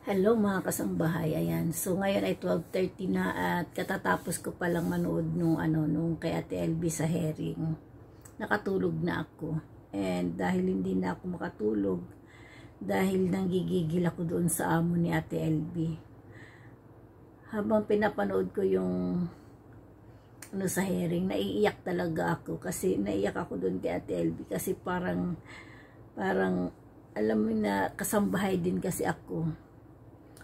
Hello mga kasambahay, ayan. So ngayon ay 12:30 na at katatapos ko palang manood nung kay Ate LB sa herring. Nakatulog na ako. And dahil hindi na ako makatulog, dahil nanggigigil ako doon sa amo ni Ate LB. Habang pinapanood ko yung sa herring, naiiyak talaga ako kasi naiiyak ako doon kay Ate LB kasi parang alam mo na kasambahay din kasi ako.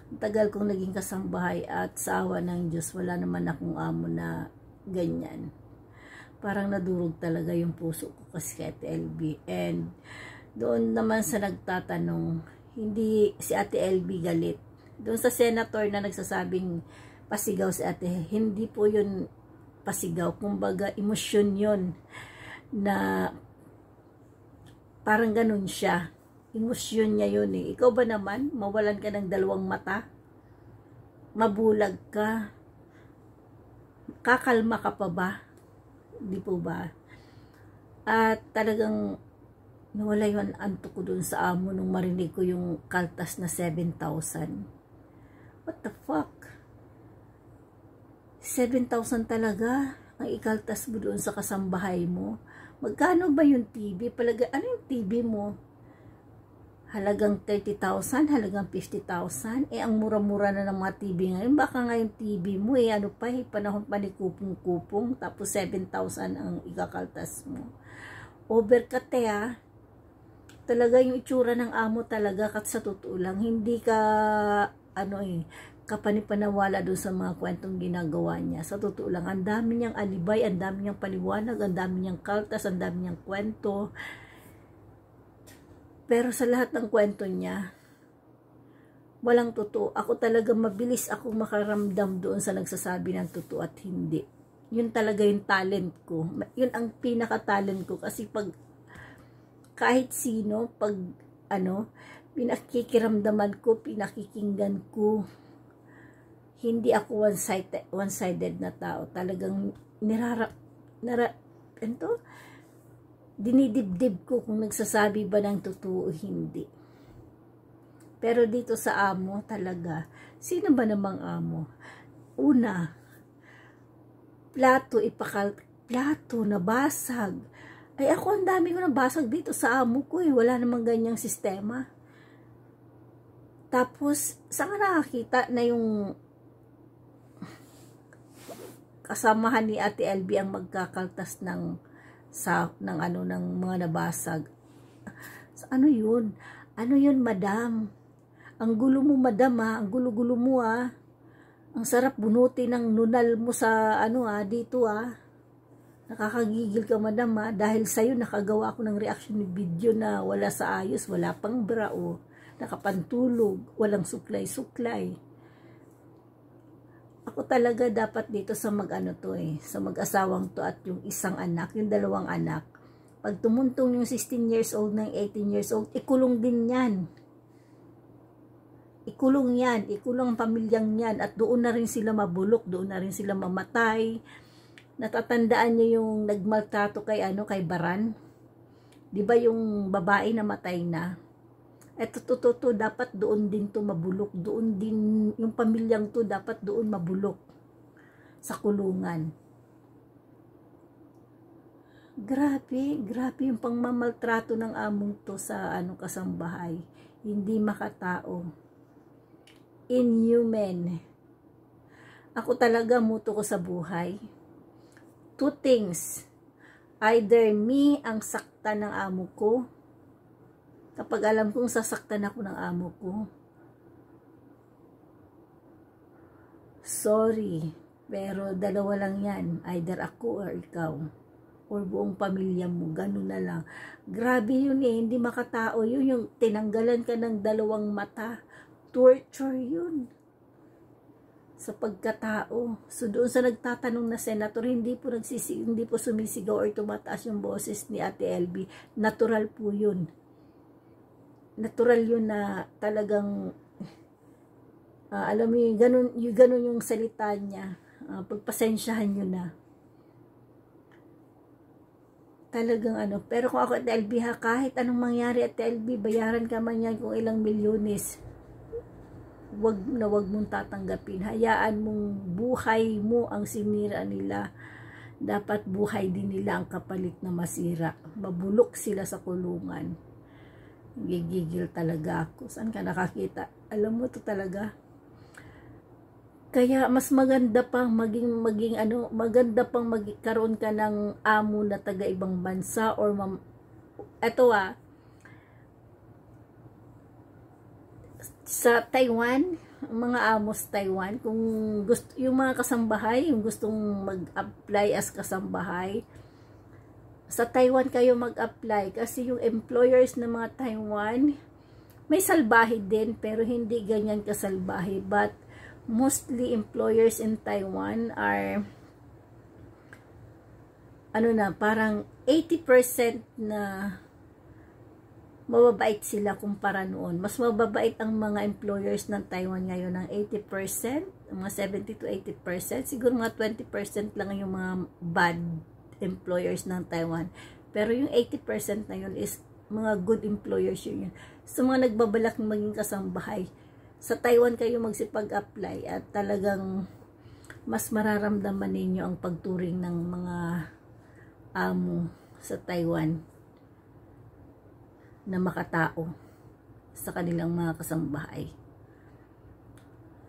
Tagal kong naging kasambahay at sa awa ng Diyos wala naman akong amo na ganyan. Parang nadurog talaga yung puso ko kasi kay Ate LB. And doon naman sa nagtatanong, hindi si Ate LB galit. Doon sa senator na nagsasabing pasigaw si Ate, hindi po yun pasigaw. Kumbaga emosyon yun na parang ganun siya. Emosyon niya yun eh. Ikaw ba naman, mawalan ka ng dalawang mata? Mabulag ka? Kakalma ka pa ba? Di po ba? At talagang nawala yung antok ko dun sa amo nung marinig ko yung kaltas na 7,000. What the fuck? 7,000 talaga ang ikaltas mo doon sa kasambahay mo? Magkano ba yung TV? Ano yung TV mo? Halagang 30,000, halagang 50,000. Ang mura-mura na ng mga TV ngayon. Baka nga yung TV mo ano pa panahon pa ni kupong-kupong, tapos 7,000 ang ikakaltas mo. Overcut talaga yung itsura ng amo talaga, kat sa totoo lang, hindi ka, kapanipanawala doon sa mga kwentong ginagawa niya. Sa totoo lang, ang dami niyang alibay, ang dami niyang paliwanag, ang dami niyang kaltas, ang dami niyang kwento. Pero sa lahat ng kwento niya, walang totoo. Ako talaga mabilis ako makaramdam doon sa nagsasabi ng totoo at hindi. Yun talaga yung talent ko. Yun ang pinaka-talent ko. Kasi pag, kahit sino, pag, pinakikiramdaman ko, pinakikinggan ko, hindi ako one-sided na tao. Talagang dinidibdib ko kung nagsasabi ba ng totoo o hindi. Pero dito sa amo talaga, sino ba namang amo? Una, plato nabasag. Ay ako, ang dami ko nabasag dito sa amo ko wala namang ganyang sistema. Tapos, saan ka nakakita na yung kasamahan ni Ate LB ang magkakaltas ng mga nabasag? Ano yun? Ano yun, madam? Ang gulo mo, madam, ang gulo-gulo mo, ang sarap bunuti ng nunal mo sa dito, nakakagigil ka, madam, dahil sa'yo nakagawa ako ng reaction ni video na wala sa ayos, wala pang bra, nakapantulog, walang suklay-suklay. Ako talaga dapat dito sa sa mag-asawang to at yung isang anak, yung dalawang anak. Pag tumuntong yung 16 years old ng 18 years old, ikulong din yan. Ikulong yan, ikulong ang pamilyang yan at doon na rin sila mabulok, doon na rin sila mamatay. Natatandaan niyo yung nagmaltrato kay Baran? 'Di ba yung babae na matay na? Eto to, dapat doon din to mabulok. Doon din, yung pamilyang to dapat doon mabulok. Sa kulungan. Grabe yung pangmamaltrato ng among to sa kasambahay. Hindi makatao. Inhuman. Ako talaga muto ko sa buhay. Two things. Either me ang sakta ng amo ko, kapag alam kong sasaktan ako ng amo ko, sorry, pero dalawa lang yan, either ako or ikaw, or buong pamilya mo, ganun na lang. Grabe yun hindi makatao yun, yung tinanggalan ka ng dalawang mata, torture yun, sa pagkatao. So doon sa nagtatanong na senator, hindi po sumisigaw or tumataas yung boses ni Ate LB, natural po yun. Natural yun na talagang alam mo yung ganun yung salita niya. Pagpasensyahan nyo na. Talagang pero kung ako at LB kahit anong mangyari at LB, bayaran ka man yan kung ilang milyones. wag mong tatanggapin. Hayaan mong buhay mo ang sinira nila. Dapat buhay din nila ang kapalit na masira. Mabulok sila sa kulungan. Gigigil talaga ako. Saan ka nakakita? Alam mo to talaga. Kaya mas maganda pang maganda pang magkaroon ka ng amo na taga ibang bansa or sa Taiwan, mga amos Taiwan, kung gusto yung mga kasambahay, yung gustong mag-apply as kasambahay, sa Taiwan kayo mag-apply kasi yung employers ng mga Taiwan may salbahe din pero hindi ganyan kasalbahe, but mostly employers in Taiwan are parang 80% na mababait sila kumpara noon. Mas mababait ang mga employers ng Taiwan ngayon ng 80%, mga 70 to 80%. Siguro mga 20% lang yung mga bad employers ng Taiwan. Pero yung 80% na yun is mga good employers yun. So mga nagbabalak maging kasambahay, sa Taiwan kayo magsipag-apply at talagang mas mararamdaman ninyo ang pagturing ng mga amo sa Taiwan na makatao sa kanilang mga kasambahay.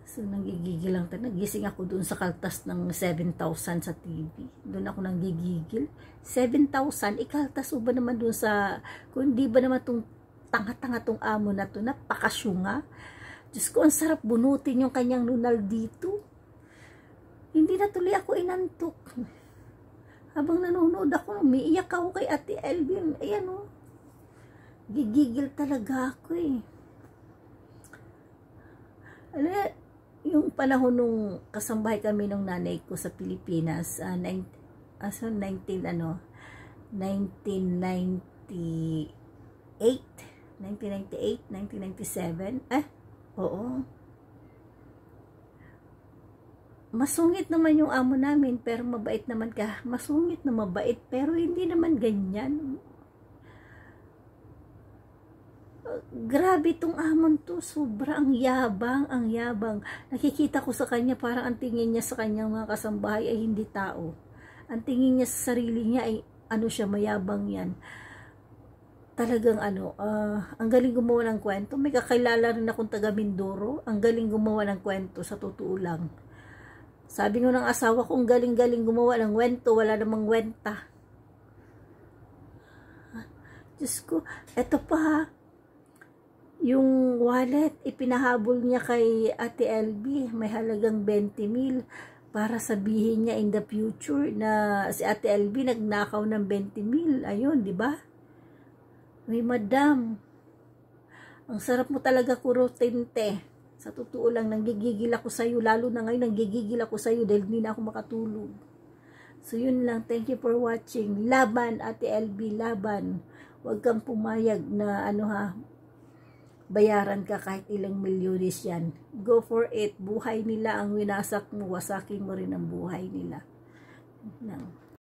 So, nanggigigil lang tayo. Nagising ako doon sa kaltas ng 7,000 sa TV. Doon ako nanggigigil. 7,000? Ikaltas ba naman doon sa, kung di ba naman itong tanga-tanga tong amo na to, napakasyunga. Diyos ko, ang sarap bunutin yung kanyang nunal dito. Hindi na tuloy ako inantok. Habang nanonood ako, umiiyak ako kay Ate Elvin. Ayan o. Gigigil talaga ako eh. Alam, yung panahon nung kasambahay kami ng nanay ko sa Pilipinas, 1998, 1997, oo. Masungit naman yung amo namin, pero mabait naman ka. Masungit na mabait, pero hindi naman ganyan. Grabe tong amon to, sobrang yabang, ang yabang. Nakikita ko sa kanya, parang ang tingin niya sa kanyang mga kasambahay ay hindi tao. Ang tingin niya sa sarili niya ay siya, mayabang yan. Talagang ang galing gumawa ng kwento. May kakilala rin akong taga Mindoro, ang galing gumawa ng kwento, sa totoo lang. Sabi ko ng asawa ko, ang galing-galing gumawa ng kwento, wala namang kwenta. Diyos ko, eto pa, yung wallet, ipinahabol niya kay Ate LB, may halagang 20,000 para sabihin niya in the future na si Ate LB nagnakaw ng 20,000. Ayun, di ba? May madam, ang sarap mo talaga kurotente. Sa totoo lang, nanggigigil ako sa'yo, lalo na ngayon, nanggigigil ako sa'yo dahil hindi na ako makatulog. So, yun lang. Thank you for watching. Laban, Ate LB, laban. Huwag kang pumayag na bayaran ka kahit ilang milyones yan. Go for it. Buhay nila ang winasak mo, wasakin mo rin ang buhay nila.